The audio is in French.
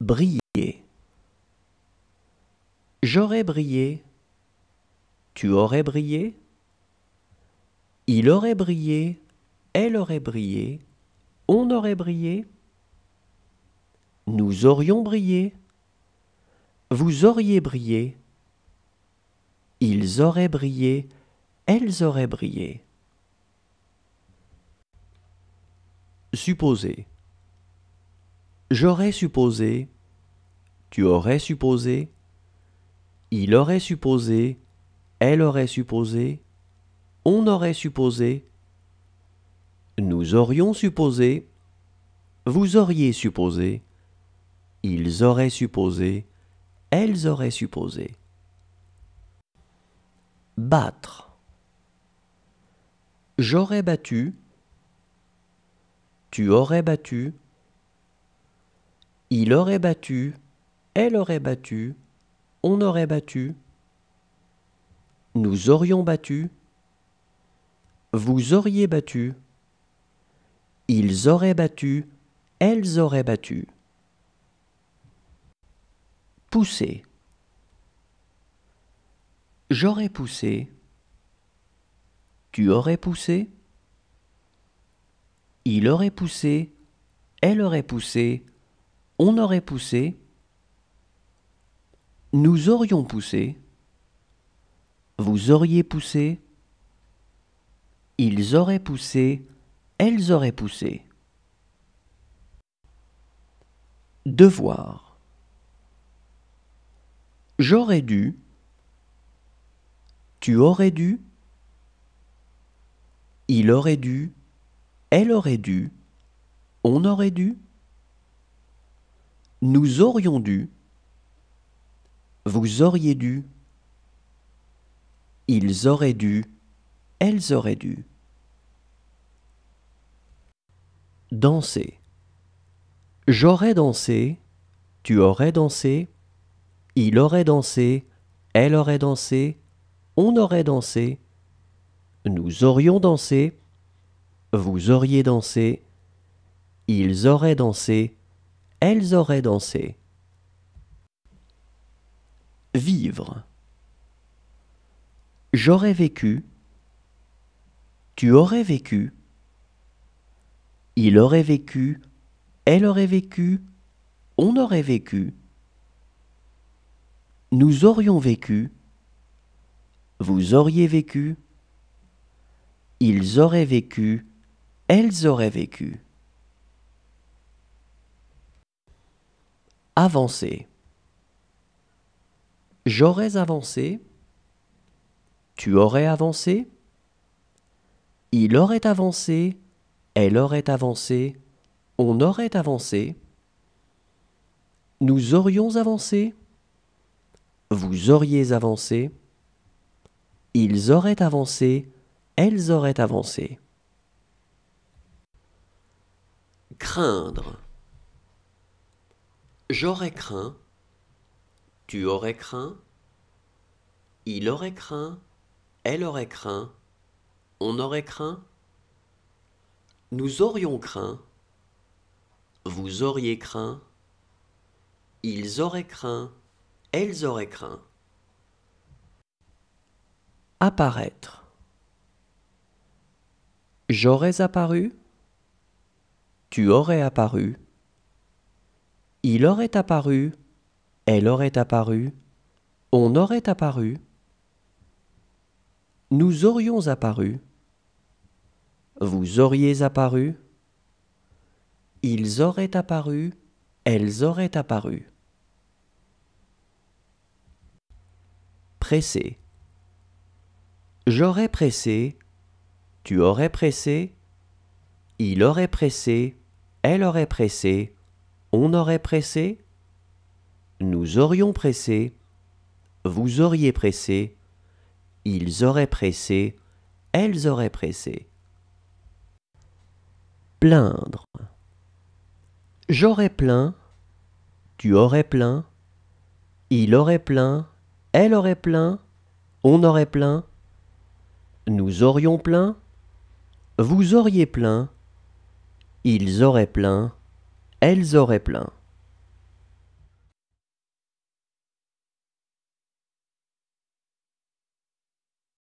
Briller. J'aurais brillé. Tu aurais brillé. Il aurait brillé. Elle aurait brillé. On aurait brillé. Nous aurions brillé. Vous auriez brillé. Ils auraient brillé. Elles auraient brillé. Supposer. J'aurais supposé. Tu aurais supposé. Il aurait supposé. Elle aurait supposé. On aurait supposé. Nous aurions supposé. Vous auriez supposé. Ils auraient supposé. Elles auraient supposé. Battre. J'aurais battu. Tu aurais battu. Il aurait battu. Elle aurait battu. On aurait battu. Nous aurions battu. Vous auriez battu. Ils auraient battu. Elles auraient battu. Pousser. J'aurais poussé. Tu aurais poussé. Il aurait poussé. Elle aurait poussé. On aurait poussé. Nous aurions poussé. Vous auriez poussé. Ils auraient poussé. Elles auraient poussé. Devoir. J'aurais dû. Tu aurais dû. Il aurait dû. Elle aurait dû. On aurait dû. Nous aurions dû. Vous auriez dû. Ils auraient dû. Elles auraient dû. Danser. J'aurais dansé. Tu aurais dansé. Il aurait dansé. Elle aurait dansé. On aurait dansé. Nous aurions dansé. Vous auriez dansé. Ils auraient dansé. Elles auraient dansé. Vivre. J'aurais vécu. Tu aurais vécu. Il aurait vécu. Elle aurait vécu. On aurait vécu. Nous aurions vécu. Vous auriez vécu. Ils auraient vécu. Elles auraient vécu. Avancer. J'aurais avancé. Tu aurais avancé. Il aurait avancé. Elle aurait avancé. On aurait avancé. Nous aurions avancé. Vous auriez avancé. Ils auraient avancé. Elles auraient avancé. Craindre. J'aurais craint. Tu aurais craint. Il aurait craint. Elle aurait craint. On aurait craint. Nous aurions craint. Vous auriez craint. Ils auraient craint. Elles auraient craint. Apparaître. J'aurais apparu. Tu aurais apparu. Il aurait apparu. Elle aurait apparu. On aurait apparu. Nous aurions apparu. Vous auriez apparu. Ils auraient apparu. Elles auraient apparu. Presser. J'aurais pressé. Tu aurais pressé. Il aurait pressé. Elle aurait pressé. On aurait pressé. Nous aurions pressé. Vous auriez pressé. Ils auraient pressé. Elles auraient pressé. Plaindre. J'aurais plaint. Tu aurais plaint. Il aurait plaint. Elle aurait plaint. On aurait plaint. Nous aurions plaint. Vous auriez plaint. Ils auraient plaint. Elles auraient plaint.